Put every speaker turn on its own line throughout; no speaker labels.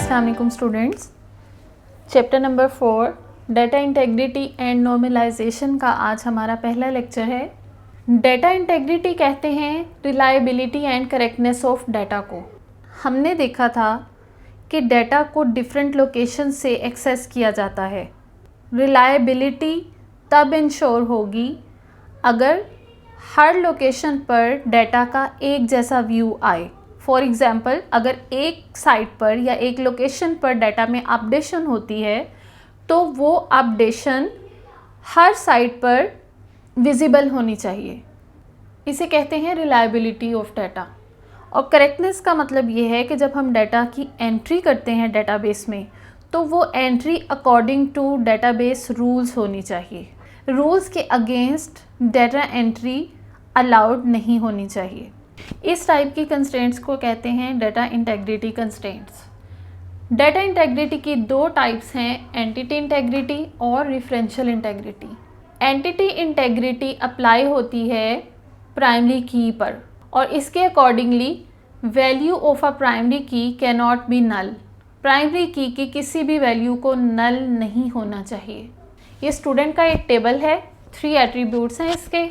अस्सलाम वालेकुम students. Chapter number 4 data integrity and normalization का आज हमारा पहला लेक्चर है। डाटा इंटेग्रिटी कहते हैं reliability and correctness of data को। हमने देखा था कि डाटा को डिफरेंट लोकेशन से एक्सेस किया जाता है। रिलायबिलिटी तब इंश्योर होगी अगर हर लोकेशन पर डाटा का एक जैसा व्यू आए। फॉर एग्ज़ाम्पल, अगर एक साइट पर या एक लोकेशन पर डाटा में अपडेशन होती है तो वो अपडेशन हर साइट पर विजिबल होनी चाहिए। इसे कहते हैं रिलायबिलिटी ऑफ डाटा। और करेक्टनेस का मतलब ये है कि जब हम डाटा की एंट्री करते हैं डेटाबेस में तो वो entry according to database rules होनी चाहिए। रूल्स के अगेंस्ट डाटा एंट्री अलाउड नहीं होनी चाहिए। इस टाइप की कंस्ट्रेंट्स को कहते हैं data integrity constraints. Data integrity की दो टाइप्स हैं, एंटिटी इंटेग्रिटी और referential integrity. Entity integrity apply होती है प्राइमरी की पर और इसके accordingly value of a primary की can not be null. Primary की किसी भी वैल्यू को नल नहीं होना चाहिए। ये स्टूडेंट का एक टेबल है, 3 एट्रीब्यूट्स हैं इसके।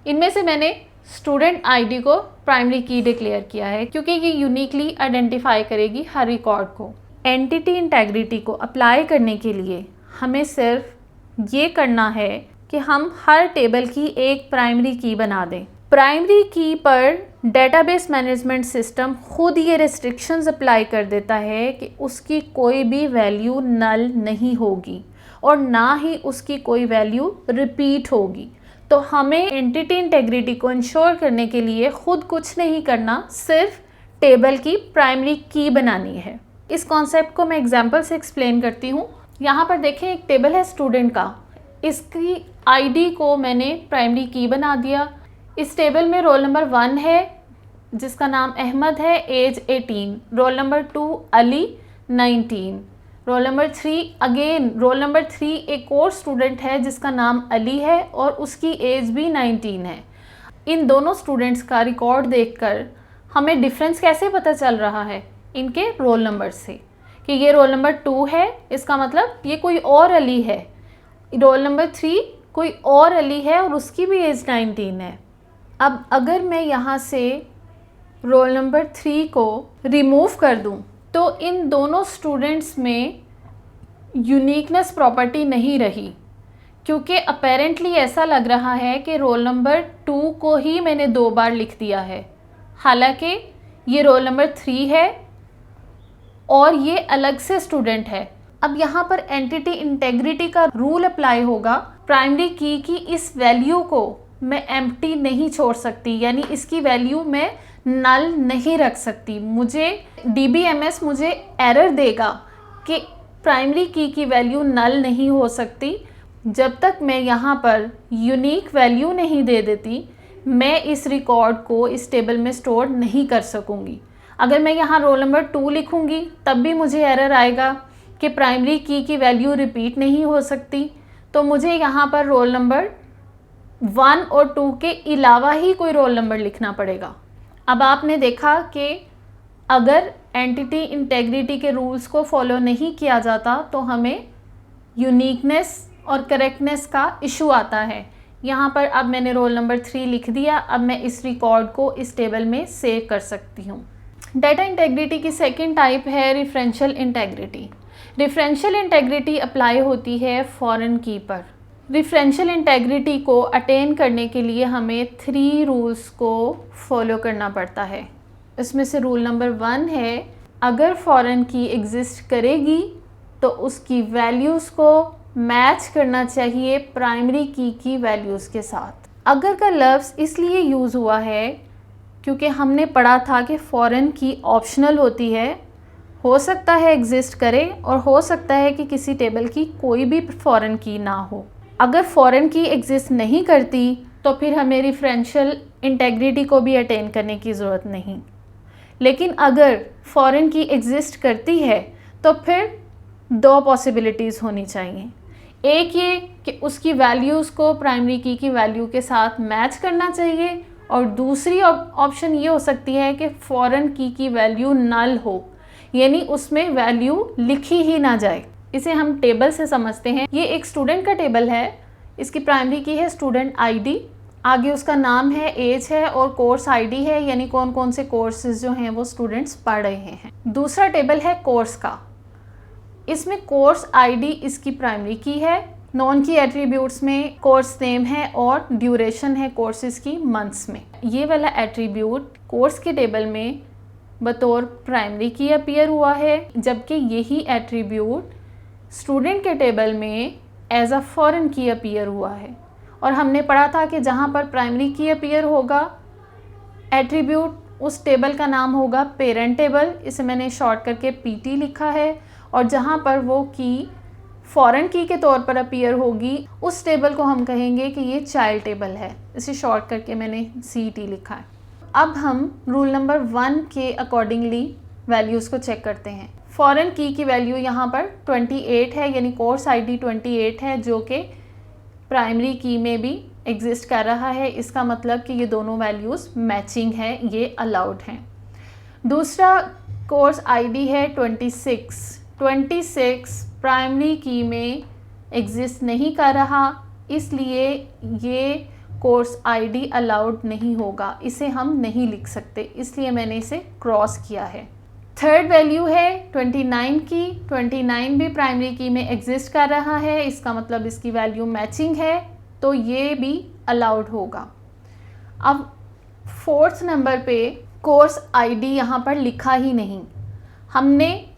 इनमें से मैंने स्टूडेंट आईडी को प्राइमरी की डिक्लेयर किया है क्योंकि ये यूनिकली आइडेंटिफाई करेगी हर रिकॉर्ड को। एंटिटी इंटेग्रिटी को अप्लाई करने के लिए हमें सिर्फ ये करना है कि हम हर टेबल की एक प्राइमरी की बना दें। प्राइमरी की पर डेटाबेस मैनेजमेंट सिस्टम खुद ये रिस्ट्रिक्शंस अप्लाई कर देता है कि उसकी कोई भी वैल्यू नल नहीं होगी और ना ही उसकी कोई वैल्यू रिपीट होगी। तो हमें एंटिटी इंटेग्रिटी को इंश्योर करने के लिए खुद कुछ नहीं करना, सिर्फ टेबल की प्राइमरी की बनानी है। इस कॉन्सेप्ट को मैं एग्जांपल से एक्सप्लेन करती हूँ। यहाँ पर देखें, एक टेबल है स्टूडेंट का, इसकी आईडी को मैंने प्राइमरी की बना दिया। इस टेबल में रोल नंबर 1 है जिसका नाम अहमद है, age 18। Roll number 2 Ali 19। Roll number 3 again roll number 3 एक और स्टूडेंट है जिसका नाम अली है और उसकी एज भी 19 है। इन दोनों स्टूडेंट्स का रिकॉर्ड देखकर हमें डिफरेंस कैसे पता चल रहा है? इनके रोल नंबर से, कि ये रोल नंबर 2 है, इसका मतलब ये कोई और अली है। रोल नंबर 3 कोई और अली है और उसकी भी एज 19 है। अब अगर मैं यहाँ से रोल नंबर 3 को रिमूव कर दूँ तो इन दोनों स्टूडेंट्स में यूनिकनेस प्रॉपर्टी नहीं रही, क्योंकि अपेरेंटली ऐसा लग रहा है कि रोल नंबर 2 को ही मैंने 2 बार लिख दिया है, हालांकि ये रोल नंबर 3 है और ये अलग से स्टूडेंट है। अब यहाँ पर एंटिटी इंटेग्रिटी का रूल अप्लाई होगा। प्राइमरी की इस वैल्यू को मैं एम्प्टी नहीं छोड़ सकती, यानी इसकी वैल्यू मैं नल नहीं रख सकती। मुझे DBMS मुझे एरर देगा कि प्राइमरी की वैल्यू नल नहीं हो सकती। जब तक मैं यहाँ पर यूनिक वैल्यू नहीं दे देती, मैं इस रिकॉर्ड को इस टेबल में स्टोर नहीं कर सकूँगी। अगर मैं यहाँ रोल नंबर 2 लिखूँगी तब भी मुझे एरर आएगा कि प्राइमरी की वैल्यू रिपीट नहीं हो सकती। तो मुझे यहाँ पर रोल नंबर 1 और 2 के अलावा ही कोई रोल नंबर लिखना पड़ेगा। अब आपने देखा कि अगर एंटिटी इंटेग्रिटी के रूल्स को फॉलो नहीं किया जाता तो हमें यूनिकनेस और करेक्टनेस का इशू आता है। यहाँ पर अब मैंने रोल नंबर 3 लिख दिया। अब मैं इस रिकॉर्ड को इस टेबल में सेव कर सकती हूँ। डाटा इंटेग्रिटी की सेकंड टाइप है referential integrity. Referential integrity apply होती है फॉरेन की पर। रेफरेंशियल इंटेग्रिटी को अटेन करने के लिए हमें 3 रूल्स को फॉलो करना पड़ता है। इसमें से रूल नंबर 1 है, अगर फॉरेन की एग्जिस्ट करेगी तो उसकी वैल्यूज़ को मैच करना चाहिए प्राइमरी की वैल्यूज़ के साथ। अगर का लफ्ज़ इसलिए यूज़ हुआ है क्योंकि हमने पढ़ा था कि फॉरेन की ऑप्शनल होती है, हो सकता है एग्जिस्ट करे और हो सकता है कि किसी टेबल की कोई भी फॉरेन की ना हो। अगर फॉरेन की एग्जिस्ट नहीं करती तो फिर हमें रेफरेंशियल इंटेग्रिटी को भी अटेन करने की ज़रूरत नहीं। लेकिन अगर फॉरेन की एग्जिस्ट करती है तो फिर 2 पॉसिबिलिटीज़ होनी चाहिए। एक ये कि उसकी वैल्यूज़ को प्राइमरी की वैल्यू के साथ मैच करना चाहिए, और दूसरी ऑप्शन ये हो सकती है कि फॉरेन की वैल्यू नल हो, यानी उसमें वैल्यू लिखी ही ना जाए। इसे हम टेबल से समझते हैं। ये एक स्टूडेंट का टेबल है। इसकी प्राइमरी की है स्टूडेंट आईडी, आगे उसका नाम है, एज है और कोर्स आईडी है, यानी कौन कौन से कोर्सेज जो हैं वो स्टूडेंट्स पढ़ रहे हैं। दूसरा टेबल है कोर्स का। इसमें कोर्स आईडी इसकी प्राइमरी की है, नॉन की एट्रीब्यूट्स में कोर्स नेम है और ड्यूरेशन है कोर्सेज की मंथ्स में। ये वाला एट्रीब्यूट कोर्स के टेबल में बतौर प्राइमरी की अपीयर हुआ है, जबकि यही एट्रीब्यूट स्टूडेंट के टेबल में एज अ फॉरेन की अपीयर हुआ है। और हमने पढ़ा था कि जहाँ पर प्राइमरी की अपीयर होगा एट्रीब्यूट उस टेबल का नाम होगा पेरेंट टेबल, इसे मैंने शॉर्ट करके पीटी लिखा है। और जहाँ पर वो की फॉरेन की के तौर पर अपीयर होगी उस टेबल को हम कहेंगे कि ये चाइल्ड टेबल है, इसे शॉर्ट करके मैंने CT लिखा है। अब हम रूल नंबर 1 के अकॉर्डिंगली वैल्यूज़ को चेक करते हैं। फॉरेन की वैल्यू यहाँ पर 28 है, यानी कोर्स आईडी 28 है, जो कि प्राइमरी की में भी एग्जिस्ट कर रहा है। इसका मतलब कि ये दोनों वैल्यूज़ मैचिंग है, ये अलाउड हैं। दूसरा कोर्स आईडी है 26 प्राइमरी की में एग्जिस्ट नहीं कर रहा, इसलिए ये कोर्स आईडी अलाउड नहीं होगा, इसे हम नहीं लिख सकते, इसलिए मैंने इसे क्रॉस किया है। थर्ड वैल्यू है 29 की। 29 भी प्राइमरी की में एग्जिस्ट कर रहा है, इसका मतलब इसकी वैल्यू मैचिंग है, तो ये भी अलाउड होगा। अब फोर्थ नंबर पे कोर्स आईडी यहाँ पर लिखा ही नहीं। हमने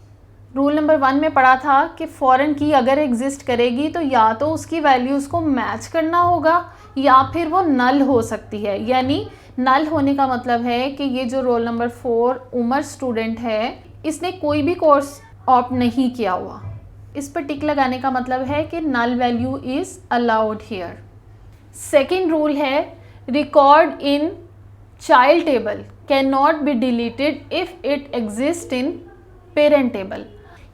रूल नंबर 1 में पढ़ा था कि फॉरेन की अगर एग्जिस्ट करेगी तो या तो उसकी वैल्यूज़ को मैच करना होगा या फिर वो नल हो सकती है। यानी नल होने का मतलब है कि ये जो रोल नंबर 4 उमर स्टूडेंट है, इसने कोई भी कोर्स ऑप्ट नहीं किया हुआ। इस पर टिक लगाने का मतलब है कि null value is allowed here. Second rule है record in child table can not be deleted if it exist in parent table.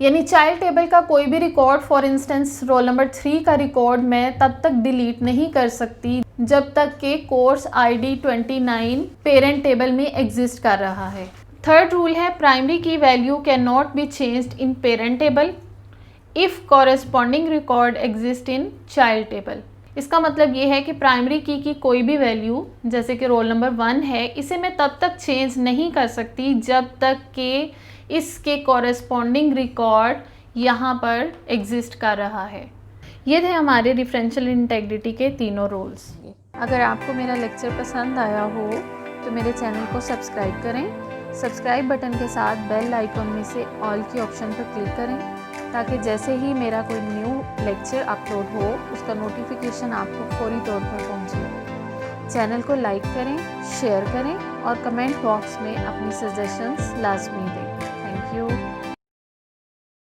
यानी चाइल्ड टेबल का कोई भी record, for instance role number 3 का रिकॉर्ड मैं तब तक डिलीट नहीं कर सकती जब तक कि कोर्स आईडी 29 पेरेंट टेबल में एग्जिस्ट कर रहा है। थर्ड रूल है प्राइमरी की value can not be changed in parent table if corresponding record exist in child table. इसका मतलब ये है कि प्राइमरी की कोई भी वैल्यू, जैसे कि रोल नंबर 1 है, इसे मैं तब तक चेंज नहीं कर सकती जब तक कि इसके कॉरेस्पॉन्डिंग रिकॉर्ड यहाँ पर एग्जिस्ट कर रहा है। ये थे हमारे डिफरेंशियल इंटेग्रिटी के तीनों रूल्स। अगर आपको मेरा लेक्चर पसंद आया हो तो मेरे चैनल को सब्सक्राइब करें। सब्सक्राइब बटन के साथ बेल आइकॉन में से ऑल की ऑप्शन पर क्लिक करें, ताकि जैसे ही मेरा कोई न्यू लेक्चर अपलोड हो उसका नोटिफिकेशन आपको फौरी तौर पर पहुँचे। चैनल को लाइक करें, शेयर करें और कमेंट बॉक्स में अपनी सजेशंस लाजमी दें। Thank you.